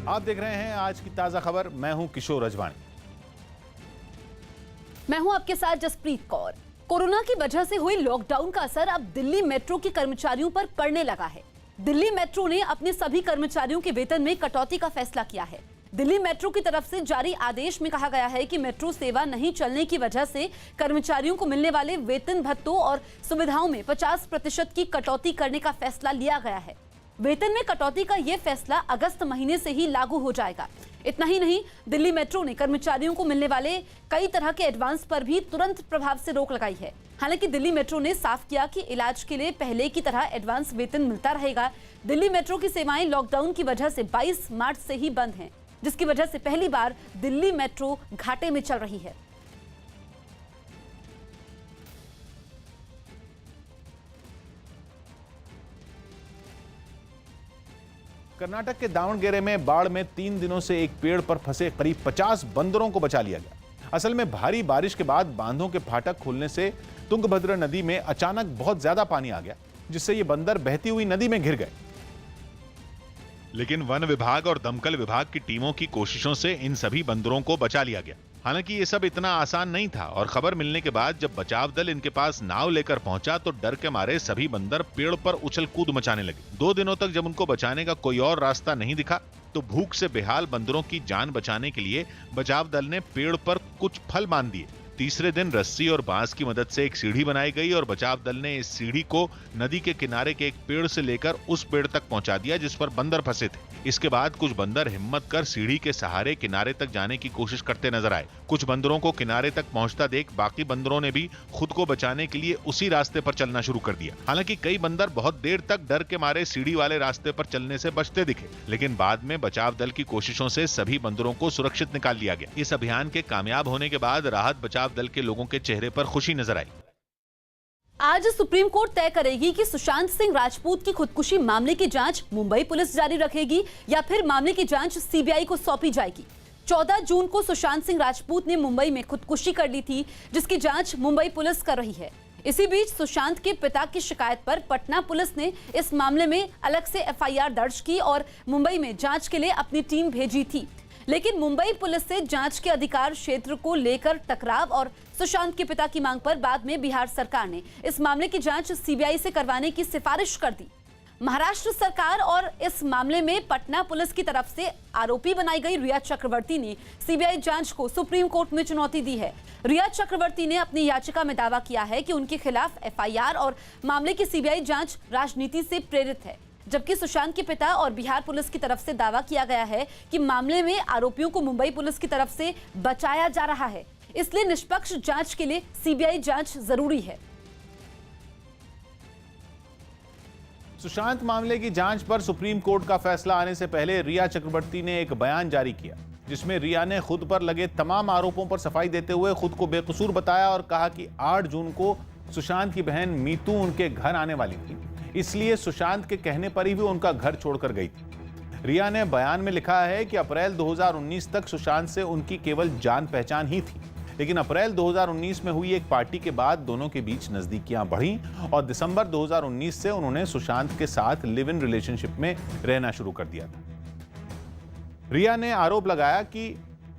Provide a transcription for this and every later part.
आप देख रहे हैं आज की ताजा खबर। मैं हूं किशोर अजवाणी। मैं हूं आपके साथ जसप्रीत कौर। कोरोना की वजह से हुई लॉकडाउन का असर अब दिल्ली मेट्रो के कर्मचारियों पर पड़ने लगा है। दिल्ली मेट्रो ने अपने सभी कर्मचारियों के वेतन में कटौती का फैसला किया है। दिल्ली मेट्रो की तरफ से जारी आदेश में कहा गया है कि मेट्रो सेवा नहीं चलने की वजह से कर्मचारियों को मिलने वाले वेतन भत्तों और सुविधाओं में 50% की कटौती करने का फैसला लिया गया है। वेतन में कटौती का यह फैसला अगस्त महीने से ही लागू हो जाएगा। इतना ही नहीं, दिल्ली मेट्रो ने कर्मचारियों को मिलने वाले कई तरह के एडवांस पर भी तुरंत प्रभाव से रोक लगाई है। हालांकि दिल्ली मेट्रो ने साफ किया कि इलाज के लिए पहले की तरह एडवांस वेतन मिलता रहेगा। दिल्ली मेट्रो की सेवाएं लॉकडाउन की वजह से 22 मार्च से ही बंद हैं, जिसकी वजह से पहली बार दिल्ली मेट्रो घाटे में चल रही है। कर्नाटक के दावणगेरे में बाढ़ में 3 दिनों से एक पेड़ पर फंसे करीब 50 बंदरों को बचा लिया गया। असल में भारी बारिश के बाद बांधों के फाटक खुलने से तुंगभद्रा नदी में अचानक बहुत ज्यादा पानी आ गया, जिससे ये बंदर बहती हुई नदी में घिर गए। लेकिन वन विभाग और दमकल विभाग की टीमों की कोशिशों से इन सभी बंदरों को बचा लिया गया। हालांकि ये सब इतना आसान नहीं था और खबर मिलने के बाद जब बचाव दल इनके पास नाव लेकर पहुंचा तो डर के मारे सभी बंदर पेड़ पर उछल कूद मचाने लगे। 2 दिनों तक जब उनको बचाने का कोई और रास्ता नहीं दिखा तो भूख से बेहाल बंदरों की जान बचाने के लिए बचाव दल ने पेड़ पर कुछ फल बांध दिए। तीसरे दिन रस्सी और बांस की मदद से एक सीढ़ी बनाई गई और बचाव दल ने इस सीढ़ी को नदी के किनारे के एक पेड़ से लेकर उस पेड़ तक पहुंचा दिया जिस पर बंदर फंसे थे। इसके बाद कुछ बंदर हिम्मत कर सीढ़ी के सहारे किनारे तक जाने की कोशिश करते नजर आए। कुछ बंदरों को किनारे तक पहुंचता देख बाकी बंदरों ने भी खुद को बचाने के लिए उसी रास्ते पर चलना शुरू कर दिया। हालांकि कई बंदर बहुत देर तक डर के मारे सीढ़ी वाले रास्ते पर चलने से बचते दिखे, लेकिन बाद में बचाव दल की कोशिशों से सभी बंदरों को सुरक्षित निकाल लिया गया। इस अभियान के कामयाब होने के बाद राहत बचाव दल के लोगों के चेहरे पर खुशी नजर आई। आज सुप्रीम कोर्ट तय करेगी कि सुशांत सिंह राजपूत की खुदकुशी मामले की जांच मुंबई पुलिस जारी रखेगी या फिर मामले की जांच सीबीआई को सौंपी जाएगी। 14 जून को सुशांत सिंह राजपूत ने मुंबई में खुदकुशी कर ली थी, जिसकी जांच मुंबई पुलिस कर रही है। इसी बीच सुशांत के पिता की शिकायत पर पटना पुलिस ने इस मामले में अलग से एफआईआर दर्ज की और मुंबई में जांच के लिए अपनी टीम भेजी थी। लेकिन मुंबई पुलिस से जांच के अधिकार क्षेत्र को लेकर टकराव और सुशांत के पिता की मांग पर बाद में बिहार सरकार ने इस मामले की जांच सीबीआई से करवाने की सिफारिश कर दी। महाराष्ट्र सरकार और इस मामले में पटना पुलिस की तरफ से आरोपी बनाई गई रिया चक्रवर्ती ने सीबीआई जांच को सुप्रीम कोर्ट में चुनौती दी है। रिया चक्रवर्ती ने अपनी याचिका में दावा किया है कि उनके खिलाफ एफआईआर और मामले की सीबीआई जांच राजनीति से प्रेरित है, जबकि सुशांत के पिता और बिहार पुलिस की तरफ से दावा किया गया है कि मामले में आरोपियों को मुंबई पुलिस की तरफ से बचाया जा रहा है, इसलिए निष्पक्ष जांच के लिए सीबीआई जांच जरूरी है। सुशांत मामले की जांच पर सुप्रीम कोर्ट का फैसला आने से पहले रिया चक्रवर्ती ने एक बयान जारी किया, जिसमें रिया ने खुद पर लगे तमाम आरोपों पर सफाई देते हुए खुद को बेकसूर बताया और कहा कि 8 जून को सुशांत की बहन मीतू उनके घर आने वाली थी, इसलिए सुशांत के कहने पर ही वो उनका घर छोड़कर गई थी। रिया ने बयान में लिखा है कि अप्रैल 2019 तक सुशांत से उनकी केवल जान पहचान ही थी, लेकिन अप्रैल 2019 में हुई एक पार्टी के बाद दोनों के बीच नजदीकियां बढ़ी और दिसंबर 2019 से उन्होंने सुशांत के साथ लिव इन रिलेशनशिप में रहना शुरू कर दिया था। रिया ने आरोप लगाया कि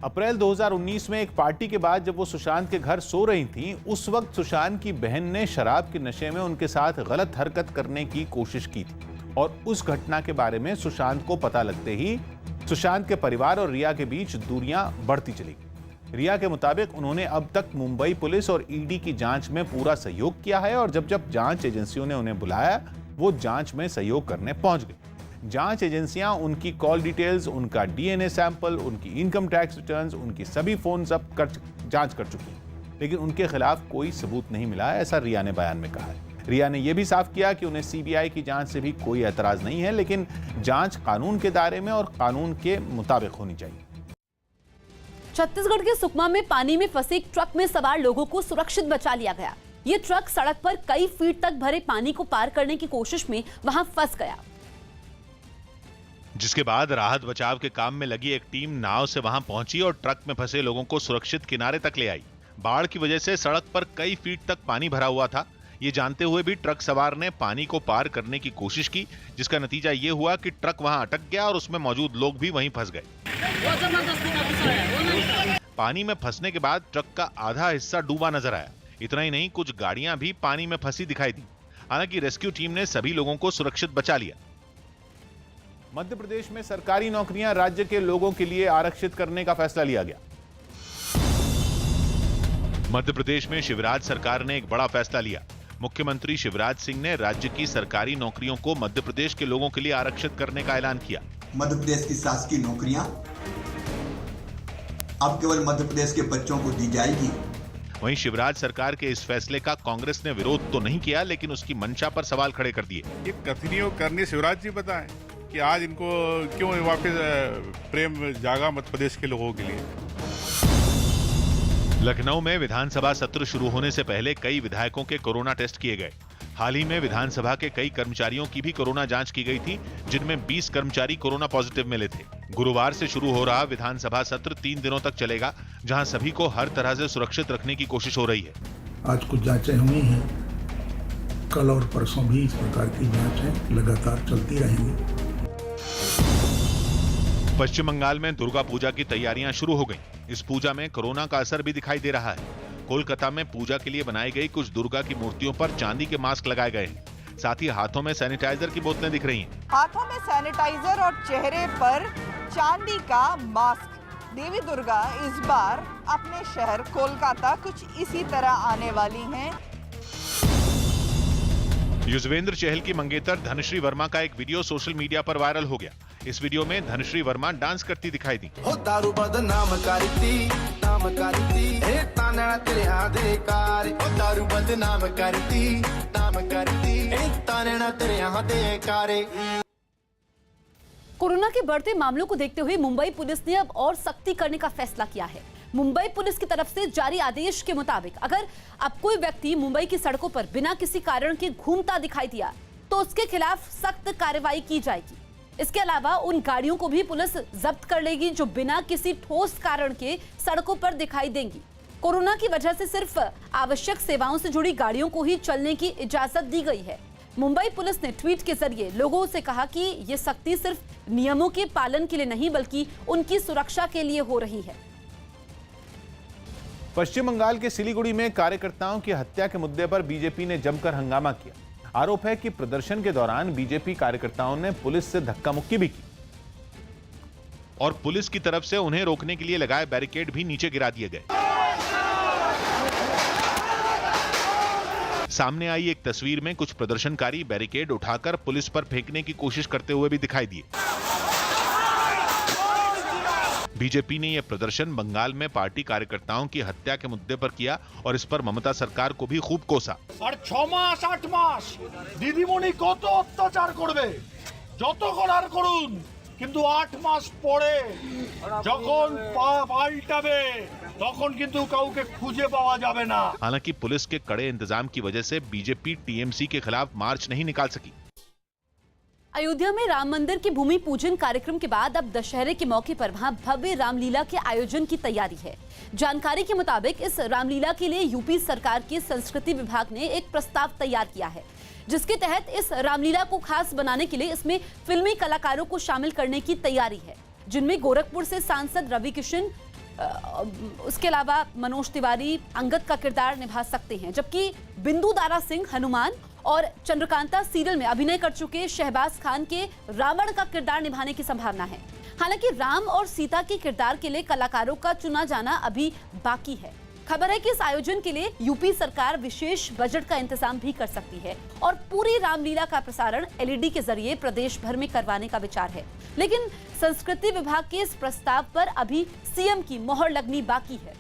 अप्रैल 2019 में एक पार्टी के बाद जब वो सुशांत के घर सो रही थीं, उस वक्त सुशांत की बहन ने शराब के नशे में उनके साथ गलत हरकत करने की कोशिश की थी और उस घटना के बारे में सुशांत को पता लगते ही सुशांत के परिवार और रिया के बीच दूरियां बढ़ती चली गई। रिया के मुताबिक उन्होंने अब तक मुंबई पुलिस और ईडी की जांच में पूरा सहयोग किया है और जब जब जांच एजेंसियों ने उन्हें बुलाया वो जांच में सहयोग करने पहुंच गई। जांच एजेंसियां उनकी कॉल डिटेल्स, उनका डीएनए सैंपल, उनकी इनकम टैक्स रिटर्न्स, उनकी सभी फोन जांच कर चुकी हैं, लेकिन उनके खिलाफ कोई सबूत नहीं मिला, ऐसा रिया ने बयान में कहा है। रिया ने यह भी साफ किया कि उन्हें सीबीआई की जांच से भी कोई एतराज नहीं है, लेकिन जांच कानून के दायरे में और कानून के मुताबिक होनी चाहिए। छत्तीसगढ़ के सुकमा में पानी में फंसे एक ट्रक में सवार लोगों को सुरक्षित बचा लिया गया। ये ट्रक सड़क पर कई फीट तक भरे पानी को पार करने की कोशिश में वहां फंस गया, जिसके बाद राहत बचाव के काम में लगी एक टीम नाव से वहां पहुंची और ट्रक में फंसे लोगों को सुरक्षित किनारे तक ले आई। बाढ़ की वजह से सड़क पर कई फीट तक पानी भरा हुआ था। ये जानते हुए भी ट्रक सवार ने पानी को पार करने की कोशिश की, जिसका नतीजा ये हुआ कि ट्रक वहां अटक गया और उसमें मौजूद लोग भी वहीं फंस गए। पानी में फंसने के बाद ट्रक का आधा हिस्सा डूबा नजर आया। इतना ही नहीं, कुछ गाड़ियां भी पानी में फंसी दिखाई दी। हालांकि रेस्क्यू टीम ने सभी लोगों को सुरक्षित बचा लिया। मध्य प्रदेश में सरकारी नौकरियां राज्य के लोगों के लिए आरक्षित करने का फैसला लिया गया। मध्य प्रदेश में शिवराज सरकार ने एक बड़ा फैसला लिया। मुख्यमंत्री शिवराज सिंह ने राज्य की सरकारी नौकरियों को मध्य प्रदेश के लोगों के लिए आरक्षित करने का ऐलान किया। मध्य प्रदेश की शासकीय नौकरियां अब केवल मध्य प्रदेश के बच्चों को दी जाएगी। वहीं शिवराज सरकार के इस फैसले का कांग्रेस ने विरोध तो नहीं किया, लेकिन उसकी मंशा पर सवाल खड़े कर दिए। ये कथनी करनी शिवराज जी बताएं कि आज इनको क्यों वापस प्रेम जागा मध्य प्रदेश के लोगों के लिए। लखनऊ में विधानसभा सत्र शुरू होने से पहले कई विधायकों के कोरोना टेस्ट किए गए। हाल ही में विधानसभा के कई कर्मचारियों की भी कोरोना जांच की गई थी, जिनमें 20 कर्मचारी कोरोना पॉजिटिव मिले थे। गुरुवार से शुरू हो रहा विधानसभा सत्र 3 दिनों तक चलेगा, जहां सभी को हर तरह से सुरक्षित रखने की कोशिश हो रही है। आज कुछ जांचें हुई हैं, कल और परसों भी इस प्रकार की जांचें लगातार चलती रहेंगी। पश्चिम बंगाल में दुर्गा पूजा की तैयारियां शुरू हो गईं। इस पूजा में कोरोना का असर भी दिखाई दे रहा है। कोलकाता में पूजा के लिए बनाई गई कुछ दुर्गा की मूर्तियों पर चांदी के मास्क लगाए गए हैं। साथ ही हाथों में सैनिटाइजर की बोतलें दिख रही हैं। हाथों में सैनिटाइजर और चेहरे पर चांदी का मास्क। देवी दुर्गा इस बार अपने शहर कोलकाता कुछ इसी तरह आने वाली हैं। युजवेंद्र चहल की मंगेतर धनश्री वर्मा का एक वीडियो सोशल मीडिया पर वायरल हो गया। इस वीडियो में धनश्री वर्मा डांस करती दिखाई दी। हो दारू बदनाम करती, नाम करती, हे ताना तेरे आधे कार। हो दारू बदनाम करती, नाम करती, हे ताना तेरे आधे कारे। कोरोना के बढ़ते मामलों को देखते हुए मुंबई पुलिस ने अब और सख्ती करने का फैसला किया है। मुंबई पुलिस की तरफ से जारी आदेश के मुताबिक अगर अब कोई व्यक्ति मुंबई की सड़कों पर बिना किसी कारण के घूमता दिखाई दिया तो उसके खिलाफ सख्त कार्रवाई की जाएगी। इसके अलावा उन गाड़ियों को भी पुलिस जब्त कर लेगी जो बिना किसी ठोस कारण के सड़कों पर दिखाई देंगी। कोरोना की वजह से सिर्फ आवश्यक सेवाओं से जुड़ी गाड़ियों को ही चलने की इजाजत दी गई है। मुंबई पुलिस ने ट्वीट के जरिए लोगों से कहा कि ये सख्ती सिर्फ नियमों के पालन के लिए नहीं बल्कि उनकी सुरक्षा के लिए हो रही है। पश्चिम बंगाल के सिलीगुड़ी में कार्यकर्ताओं की हत्या के मुद्दे पर बीजेपी ने जमकर हंगामा किया। आरोप है कि प्रदर्शन के दौरान बीजेपी कार्यकर्ताओं ने पुलिस से धक्का मुक्की भी की और पुलिस की तरफ से उन्हें रोकने के लिए लगाए बैरिकेड भी नीचे गिरा दिए गए। सामने आई एक तस्वीर में कुछ प्रदर्शनकारी बैरिकेड उठाकर पुलिस पर फेंकने की कोशिश करते हुए भी दिखाई दिए। बीजेपी ने यह प्रदर्शन बंगाल में पार्टी कार्यकर्ताओं की हत्या के मुद्दे पर किया और इस पर ममता सरकार को भी खूब कोसा। और 6 মাস 8 মাস দিদিমণি কত অত্যাচার করবে, যত করার করুন, কিন্তু 8 মাস পরে যখন পাল্টাবে তখন কিন্তু কাউকে খুঁজে পাওয়া যাবে না। हालांकि पुलिस के कड़े इंतजाम की वजह से बीजेपी टीएमसी के खिलाफ मार्च नहीं निकाल सकी। अयोध्या में राम मंदिर के भूमि पूजन कार्यक्रम के बाद अब दशहरे के मौके पर वहां भव्य रामलीला के आयोजन की तैयारी है। जानकारी के मुताबिक इस रामलीला के लिए यूपी सरकार के संस्कृति विभाग ने एक प्रस्ताव तैयार किया है, जिसके तहत इस रामलीला को खास बनाने के लिए इसमें फिल्मी कलाकारों को शामिल करने की तैयारी है, जिनमें गोरखपुर से सांसद रवि किशन, उसके अलावा मनोज तिवारी अंगद का किरदार निभा सकते हैं, जबकि बिंदु दारा सिंह हनुमान और चंद्रकांता सीरियल में अभिनय कर चुके शहबाज खान के रावण का किरदार निभाने की संभावना है। हालांकि राम और सीता के किरदार के लिए कलाकारों का चुना जाना अभी बाकी है। खबर है कि इस आयोजन के लिए यूपी सरकार विशेष बजट का इंतजाम भी कर सकती है और पूरी रामलीला का प्रसारण एलईडी के जरिए प्रदेश भर में करवाने का विचार है। लेकिन संस्कृति विभाग के इस प्रस्ताव पर अभी सीएम की मोहर लगनी बाकी है।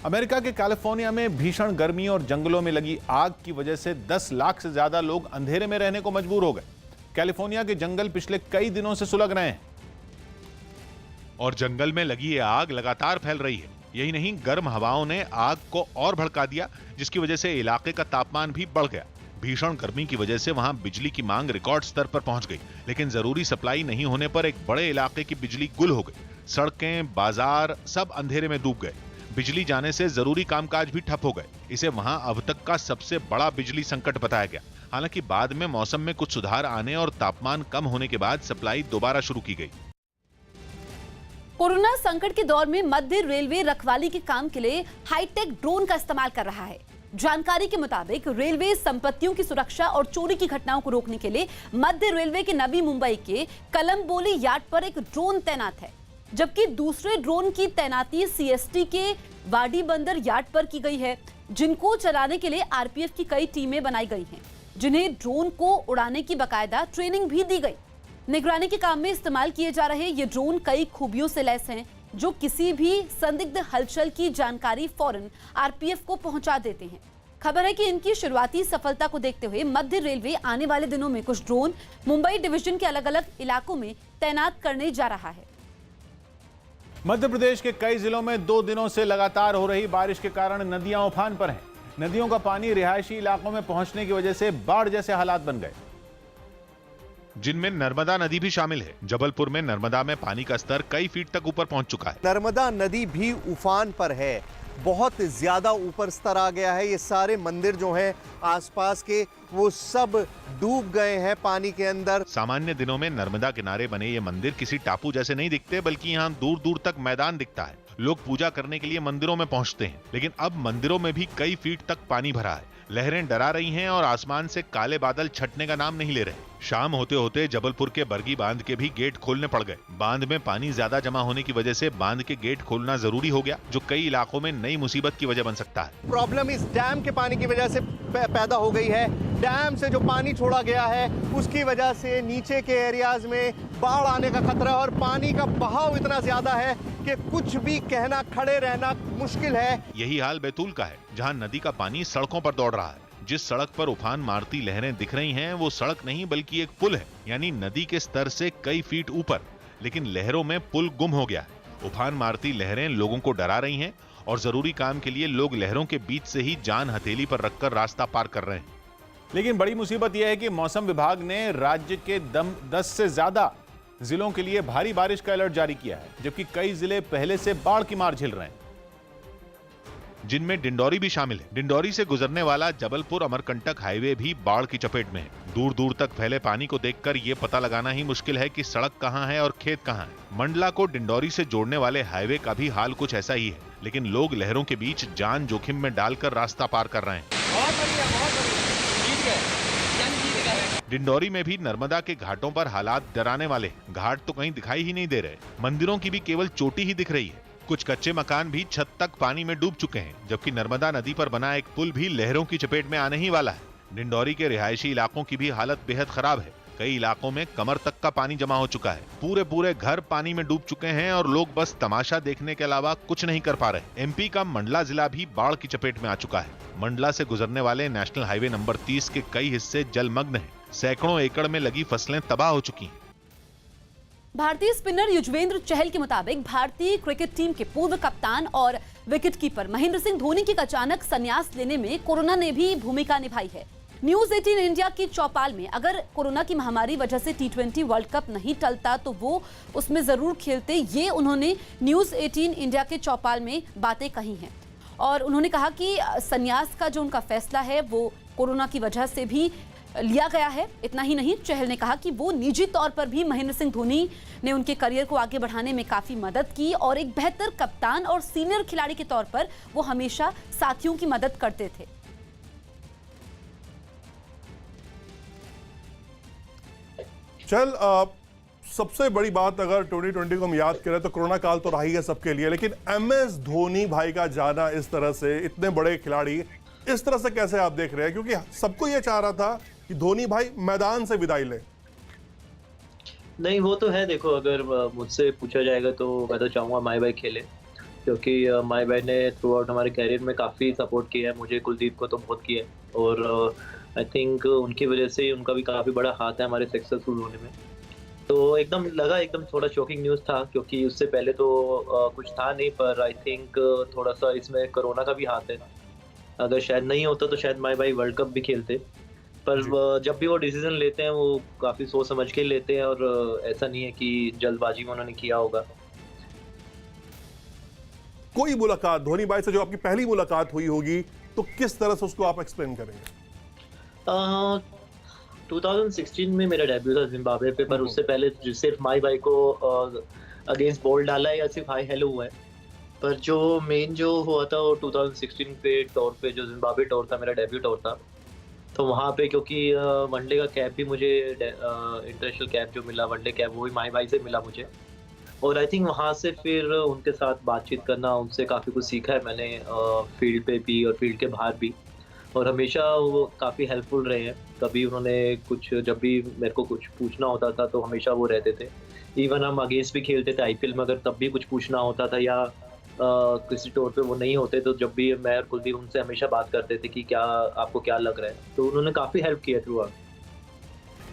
अमेरिका के कैलिफोर्निया में भीषण गर्मी और जंगलों में लगी आग की वजह से 10 लाख से ज्यादा लोग अंधेरे में रहने को मजबूर हो गए। कैलिफोर्निया के जंगल पिछले कई दिनों से सुलग रहे हैं और जंगल में लगी ये आग लगातार फैल रही है। यही नहीं, गर्म हवाओं ने आग को और भड़का दिया, जिसकी वजह से इलाके का तापमान भी बढ़ गया। भीषण गर्मी की वजह से वहां बिजली की मांग रिकॉर्ड स्तर पर पहुंच गई, लेकिन जरूरी सप्लाई नहीं होने पर एक बड़े इलाके की बिजली गुल हो गई। सड़कें, बाजार सब अंधेरे में डूब गए। बिजली जाने से जरूरी कामकाज भी ठप हो गए। इसे वहां अब तक का सबसे बड़ा बिजली संकट बताया गया। हालांकि बाद में मौसम में कुछ सुधार आने और तापमान कम होने के बाद सप्लाई दोबारा शुरू की गई। कोरोना संकट के दौर में मध्य रेलवे रखवाली के काम के लिए हाईटेक ड्रोन का इस्तेमाल कर रहा है। जानकारी के मुताबिक रेलवे संपत्तियों की सुरक्षा और चोरी की घटनाओं को रोकने के लिए मध्य रेलवे के नवी मुंबई के कलम्बोली यार्ड पर एक ड्रोन तैनात है, जबकि दूसरे ड्रोन की तैनाती सीएसटी के वाडी बंदर यार्ड पर की गई है, जिनको चलाने के लिए आरपीएफ की कई टीमें बनाई गई हैं, जिन्हें ड्रोन को उड़ाने की बाकायदा ट्रेनिंग भी दी गई। निगरानी के काम में इस्तेमाल किए जा रहे ये ड्रोन कई खूबियों से लैस हैं, जो किसी भी संदिग्ध हलचल की जानकारी फौरन आरपीएफ को पहुंचा देते हैं। खबर है कि इनकी शुरुआती सफलता को देखते हुए मध्य रेलवे आने वाले दिनों में कुछ ड्रोन मुंबई डिवीजन के अलग अलग इलाकों में तैनात करने जा रहा है। मध्य प्रदेश के कई जिलों में 2 दिनों से लगातार हो रही बारिश के कारण नदियां उफान पर हैं। नदियों का पानी रिहायशी इलाकों में पहुंचने की वजह से बाढ़ जैसे हालात बन गए, जिनमें नर्मदा नदी भी शामिल है। जबलपुर में नर्मदा में पानी का स्तर कई फीट तक ऊपर पहुंच चुका है। नर्मदा नदी भी उफान पर है, बहुत ज्यादा ऊपर स्तर आ गया है। ये सारे मंदिर जो हैं आसपास के, वो सब डूब गए हैं पानी के अंदर। सामान्य दिनों में नर्मदा किनारे बने ये मंदिर किसी टापू जैसे नहीं दिखते, बल्कि यहाँ दूर दूर तक मैदान दिखता है। लोग पूजा करने के लिए मंदिरों में पहुंचते हैं, लेकिन अब मंदिरों में भी कई फीट तक पानी भरा है। लहरें डरा रही हैं और आसमान से काले बादल छटने का नाम नहीं ले रहे। शाम होते होते जबलपुर के बरगी बांध के भी गेट खोलने पड़ गए। बांध में पानी ज्यादा जमा होने की वजह से बांध के गेट खोलना जरूरी हो गया, जो कई इलाकों में नई मुसीबत की वजह बन सकता है। प्रॉब्लम इस डैम के पानी की वजह से पैदा हो गई है। डैम से जो पानी छोड़ा गया है उसकी वजह से नीचे के एरियाज में बाढ़ आने का खतरा, और पानी का बहाव इतना ज्यादा है कि कुछ भी कहना, खड़े रहना मुश्किल है। यही हाल बैतूल का है, जहां नदी का पानी सड़कों पर दौड़ रहा है। जिस सड़क पर उफान मारती लहरें दिख रही हैं, वो सड़क नहीं बल्कि एक पुल है, यानी नदी के स्तर से कई फीट ऊपर, लेकिन लहरों में पुल गुम हो गया है। उफान मारती लहरें लोगों को डरा रही हैं और जरूरी काम के लिए लोग लहरों के बीच से ही जान हथेली पर रखकर रास्ता पार कर रहे हैं। लेकिन बड़ी मुसीबत यह है कि मौसम विभाग ने राज्य के 10 से ज्यादा जिलों के लिए भारी बारिश का अलर्ट जारी किया है, जबकि कई जिले पहले से बाढ़ की मार झेल रहे हैं, जिनमें डिंडौरी भी शामिल है। डिंडौरी से गुजरने वाला जबलपुर अमरकंटक हाईवे भी बाढ़ की चपेट में है। दूर दूर तक फैले पानी को देखकर ये पता लगाना ही मुश्किल है कि सड़क कहां है और खेत कहां है। मंडला को डिंडौरी से जोड़ने वाले हाईवे का भी हाल कुछ ऐसा ही है, लेकिन लोग लहरों के बीच जान जोखिम में डालकर रास्ता पार कर रहे हैं। डिंडौरी में भी नर्मदा के घाटों पर हालात डराने वाले। घाट तो कहीं दिखाई ही नहीं दे रहे, मंदिरों की भी केवल चोटी ही दिख रही है। कुछ कच्चे मकान भी छत तक पानी में डूब चुके हैं, जबकि नर्मदा नदी पर बना एक पुल भी लहरों की चपेट में आने ही वाला है। डिंडौरी के रिहायशी इलाकों की भी हालत बेहद खराब है। कई इलाकों में कमर तक का पानी जमा हो चुका है। पूरे घर पानी में डूब चुके हैं और लोग बस तमाशा देखने के अलावा कुछ नहीं कर पा रहे। एमपी का मंडला जिला भी बाढ़ की चपेट में आ चुका है। मंडला से गुजरने वाले नेशनल हाईवे नंबर 30 के कई हिस्से जलमग्न हैं। सैकड़ों एकड़ में लगी फसलें तबाह हो चुकी हैं। भारतीय स्पिनर युजवेंद्र चहल के मुताबिक भारतीय क्रिकेट टीम के पूर्व कप्तान और विकेटकीपर महेंद्र सिंह धोनी के अचानक संन्यास लेने में कोरोना ने भी भूमिका निभाई है। न्यूज 18 इंडिया की चौपाल में अगर कोरोना की महामारी वजह से T20 वर्ल्ड कप नहीं टलता तो वो उसमें जरूर खेलते, ये उन्होंने न्यूज 18 इंडिया के चौपाल में बातें कही हैं। और उन्होंने कहा कि संन्यास का जो उनका फैसला है वो कोरोना की वजह से भी लिया गया है। इतना ही नहीं, चहल ने कहा कि वो निजी तौर पर भी महेंद्र सिंह धोनी ने उनके करियर को आगे बढ़ाने में काफी मदद की और एक बेहतर कप्तान और सीनियर खिलाड़ी के तौर पर वो हमेशा साथियों की मदद करते थे। चल, सबसे बड़ी बात अगर 2020 को हम याद करें तो कोरोना काल तो रहा ही है सबके लिए, लेकिन MS धोनी भाई का जाना इस तरह से, इतने बड़े खिलाड़ी इस तरह से कैसे आप देख रहे हैं? क्योंकि सबको ये चाह रहा था कि धोनी भाई मैदान से विदाई ले। नहीं, वो तो है। देखो, अगर मुझसे पूछा जाएगा तो मैं तो चाहूँगा माई भाई खेले, क्योंकि माई भाई ने थ्रू आउट हमारे कैरियर में काफ़ी सपोर्ट किया है। मुझे, कुलदीप को तो बहुत किया है, और आई थिंक उनकी वजह से उनका भी काफ़ी बड़ा हाथ है हमारे सक्सेसफुल होने में। तो एकदम लगा, एकदम थोड़ा शॉकिंग न्यूज़ था, क्योंकि उससे पहले तो कुछ था नहीं, पर आई थिंक थोड़ा सा इसमें कोरोना का भी हाथ है। अगर शायद नहीं होता तो शायद माई भाई वर्ल्ड कप भी खेलते, पर जब भी वो डिसीजन लेते हैं वो काफ़ी सोच समझ के लेते हैं, और ऐसा नहीं है कि जल्दबाजी में उन्होंने किया होगा। कोई मुलाकात धोनी भाई से जो आपकी पहली मुलाकात हुई होगी, तो किस तरह से उसको आप एक्सप्लेन करेंगे? 2016 में मेरा डेब्यू था जिम्बाब्वे पे, पर उससे पहले सिर्फ माई भाई को अगेंस्ट बॉल डाला है या सिर्फ हाई हेलो हुआ है। पर जो मेन जो हुआ था वो 2016 पे टूर पे, जो जिम्बाब्वे टूर था, मेरा डेब्यू टूर था। तो वहाँ पे क्योंकि वनडे का कैप भी मुझे इंटरनेशनल कैप जो मिला, वनडे कैप, वो भी माई भाई से मिला मुझे। और आई थिंक वहाँ से फिर उनके साथ बातचीत करना, उनसे काफ़ी कुछ सीखा है मैंने, फील्ड पे भी और फील्ड के बाहर भी। और हमेशा वो काफ़ी हेल्पफुल रहे हैं। कभी उन्होंने कुछ, जब भी मेरे को कुछ पूछना होता था तो हमेशा वो रहते थे। इवन हम अगेंस्ट भी खेलते थे आईपीएल में, अगर तब भी कुछ पूछना होता था या किसी टूर पे वो नहीं होते, तो जब भी मैं और कुलदीप उनसे हमेशा बात करते थे कि क्या आपको क्या लग रहा है। तो उन्होंने काफ़ी हेल्प किया थ्रू आउट।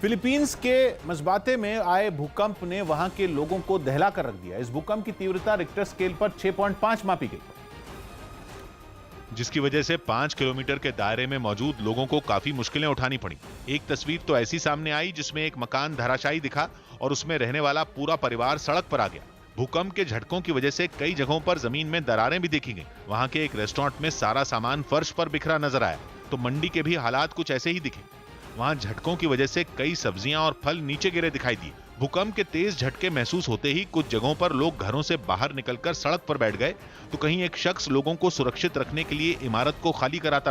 फिलीपींस के मस्बाते में आए भूकंप ने वहां के लोगों को दहला कर रख दिया। इस भूकंप की तीव्रता रिक्टर स्केल पर 6.5 मापी गई, जिसकी वजह से 5 किलोमीटर के दायरे में मौजूद लोगों को काफी मुश्किलें उठानी पड़ी। एक तस्वीर तो ऐसी सामने आई जिसमें एक मकान धराशायी दिखा और उसमें रहने वाला पूरा परिवार सड़क पर आ गया। भूकंप के झटकों की वजह से कई जगहों पर जमीन में दरारें भी देखी गई। वहां के एक रेस्टोरेंट में सारा सामान फर्श पर बिखरा नजर आया, तो मंडी के भी हालात कुछ ऐसे ही दिखे। वहां झटकों की वजह से कई सब्जियां और फल नीचे गिरे दिखाई दिए। भूकंप के तेज झटके महसूस होते ही कुछ जगहों पर लोग घरों से बाहर निकलकर सड़क पर बैठ गए, तो कहीं एक शख्स लोगों को सुरक्षित रखने के लिए इमारत को खाली कराता